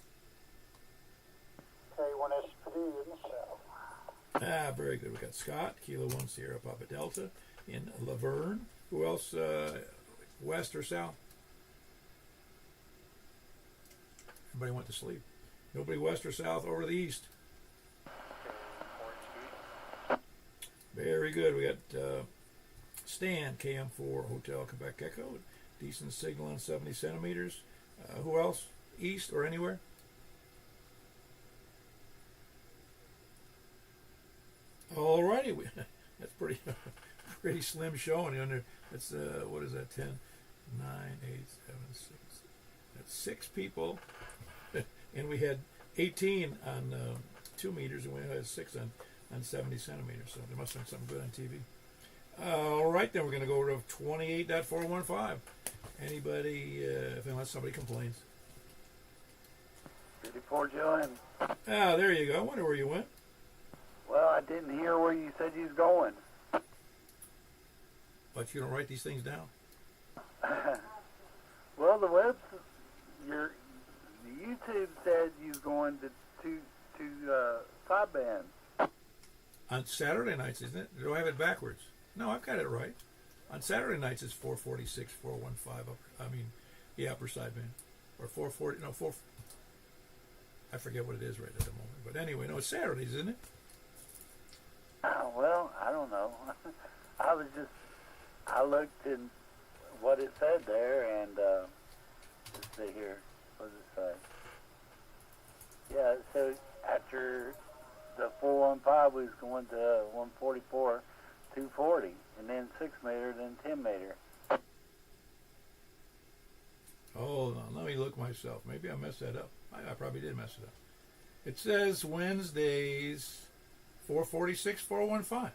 K1SPD in the south. Ah, very good. We got Scott, Kilo 1 Sierra Papa Delta in Laverne. Who else? West or south? Everybody went to sleep. Nobody west or south, over to the east. Very good. We got Stan, KM4 Hotel Quebec Echo. Decent signal on 70 centimeters. Who else? East or anywhere? All righty. That's pretty slim showing. That's, what is that, 10, 9, 8, 7, 6. That's 6 people. And we had 18 on 2 meters, and we had 6 on 70 centimeters. So there must have been something good on TV. All right, then we're going to go to 28.415. Anybody, unless somebody complains. 54 Juliet. Ah, there you go. I wonder where you went. Well, I didn't hear where you said you was going. But you don't write these things down. Well, the YouTube said you was going to side bands. On Saturday nights, isn't it? Do I have it backwards? No, I've got it right. On Saturday nights, it's 446, 415. Upper sideband. Or 440, no, 4. I forget what it is right at the moment. But anyway, no, it's Saturdays, isn't it? Well, I don't know. I looked in what it said there, and let's see here. What does it say? Yeah, so after the 415, we was going to 144, 240, and then 6 meter, then 10 meter. Hold on, let me look myself. Maybe I messed that up. I probably did mess it up. It says Wednesdays 446, 415.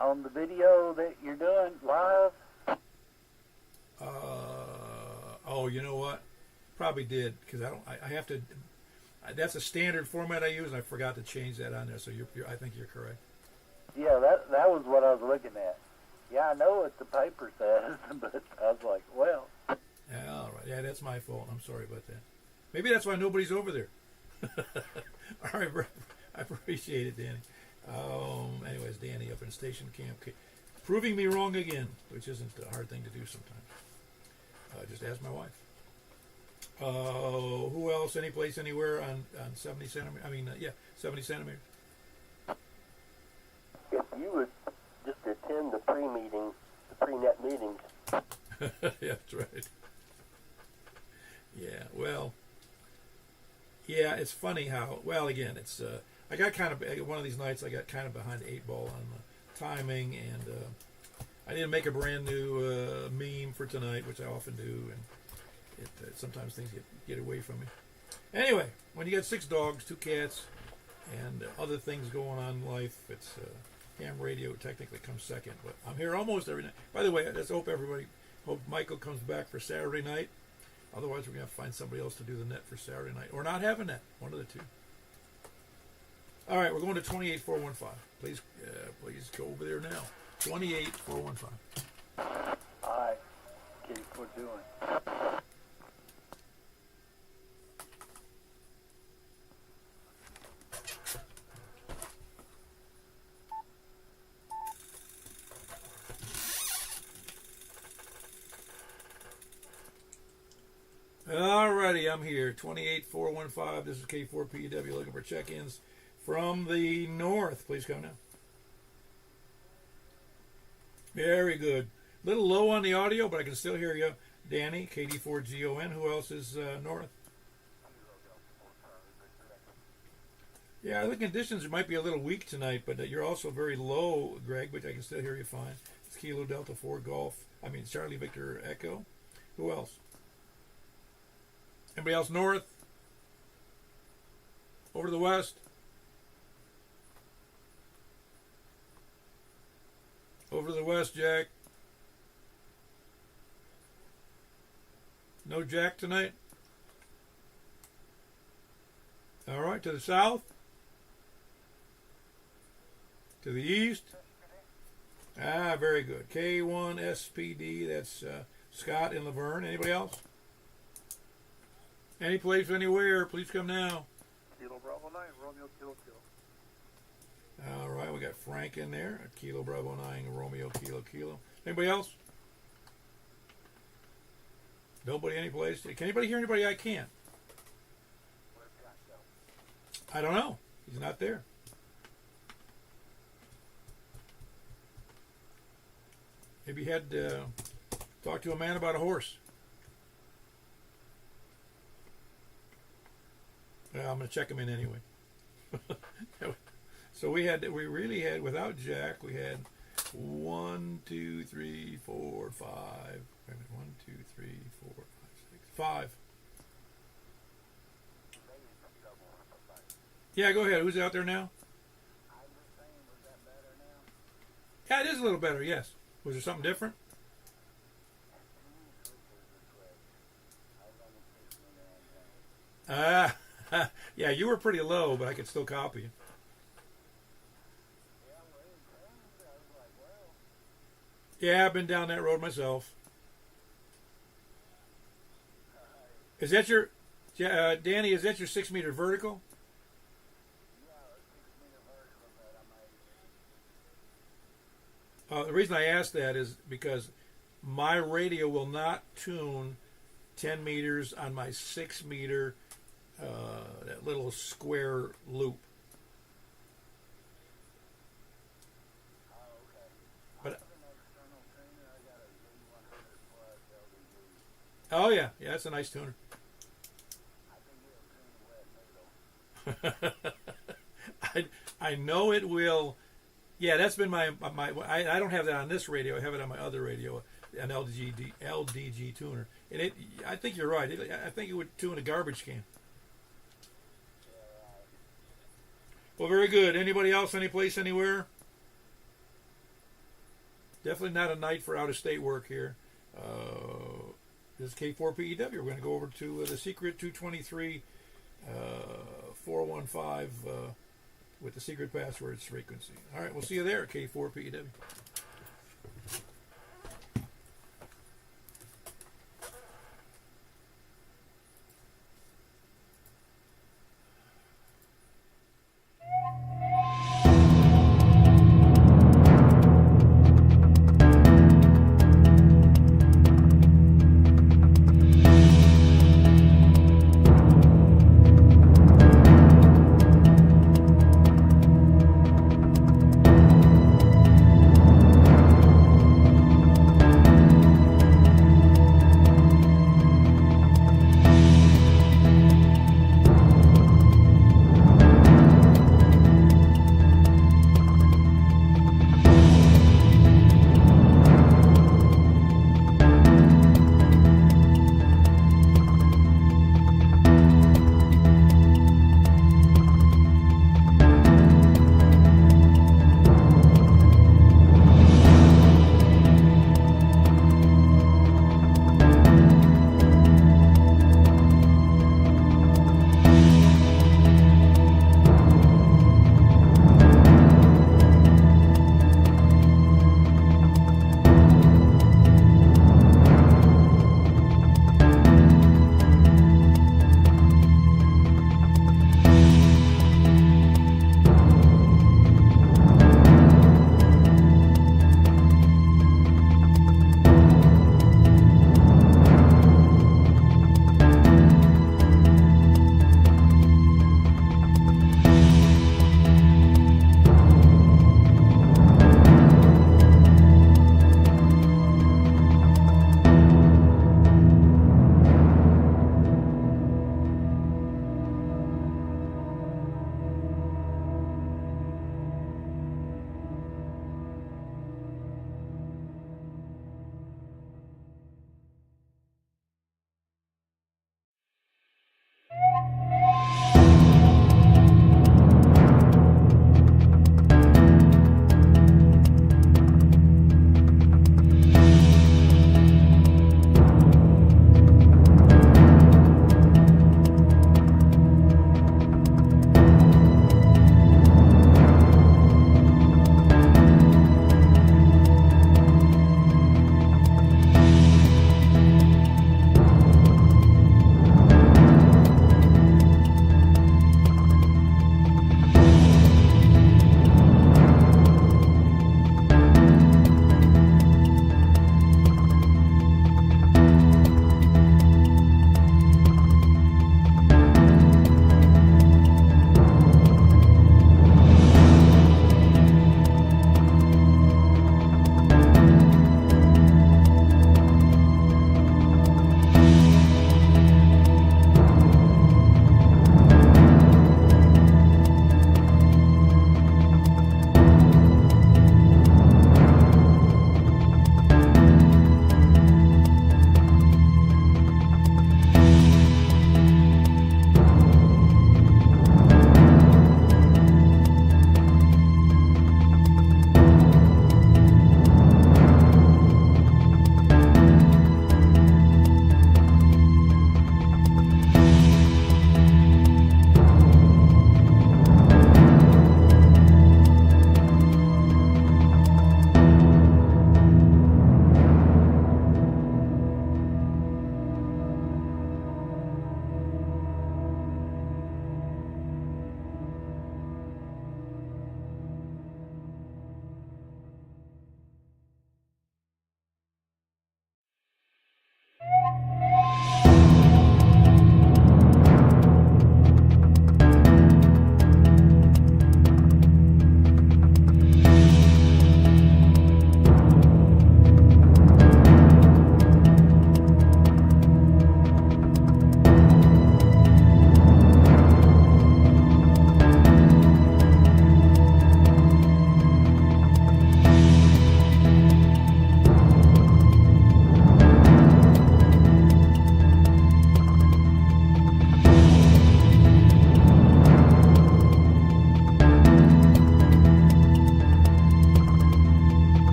On the video that you're doing live? Oh, you know what? Probably did, because I have to. That's a standard format I use, and I forgot to change that on there. So I think you're correct. Yeah, that was what I was looking at. Yeah, I know what the paper says, but I was like, well. Yeah, all right. Yeah, that's my fault. I'm sorry about that. Maybe that's why nobody's over there. All right, bro. I appreciate it, Danny. Anyways, Danny up in station camp, proving me wrong again, which isn't a hard thing to do sometimes. Just ask my wife. Who else? Any place, anywhere on 70 centimeters? 70 centimeters. If you would just attend the pre-net meetings. Yeah, that's right. Yeah, well, yeah, it's funny how, well, again, it's, I got kind of, one of these nights I got kind of behind the 8 ball on the timing, and I didn't make a brand new meme for tonight, which I often do, and sometimes things get away from me. Anyway, when you got 6 dogs, 2 cats, and other things going on in life, it's ham radio technically comes second, but I'm here almost every night. By the way, I just hope Michael comes back for Saturday night. Otherwise, we're going to have to find somebody else to do the net for Saturday night, or not have a net, one of the two. All right, we're going to 28.415. Please go over there now. 28.415. All right, keep what doing. Alrighty, I'm here. 28.415. This is K4PW looking for check-ins from the north. Please come now. Very good. A little low on the audio, but I can still hear you. Danny, KD4GON. Who else is north? Yeah, the conditions might be a little weak tonight, but you're also very low, Greg, but I can still hear you fine. It's Kilo Delta 4 Charlie Victor Echo. Who else? Anybody else north? Over to the west? Over to the west, Jack. No Jack tonight? All right, to the south? To the east? Ah, very good. K1 SPD, that's Scott in Laverne. Anybody else? Any place, anywhere, please come now. Kilo Bravo 9, Romeo Kilo Kilo. All right, we got Frank in there. Kilo Bravo 9, Romeo Kilo Kilo. Anybody else? Nobody, any place? Can anybody hear anybody? I can't. I don't know. He's not there. Maybe he had to talk to a man about a horse. Well, I'm going to check him in anyway. So we really had, without Jack, we had 1, 2, 3, 4, 5. Wait a minute, 1, 2, 3, 4, 5, 6, 5. Yeah, go ahead. Who's out there now? Yeah, it is a little better, yes. Was there something different? Yeah, you were pretty low, but I could still copy you. Yeah, I've been down that road myself. Is that your, Danny, is that your 6 meter vertical? The reason I ask that is because my radio will not tune 10 meters on my 6 meter, that little square loop. But oh yeah, that's a nice tuner. I know it will. Yeah, that's been my I don't have that on this radio. I have it on my other radio, an LDG tuner. And I think you're right. I think it would tune a garbage can. Well, very good. Anybody else? Any place, anywhere? Definitely not a night for out-of-state work here. This is K4PEW. We're going to go over to the secret 223 415 with the secret passwords frequency. All right, we'll see you there at K4PEW.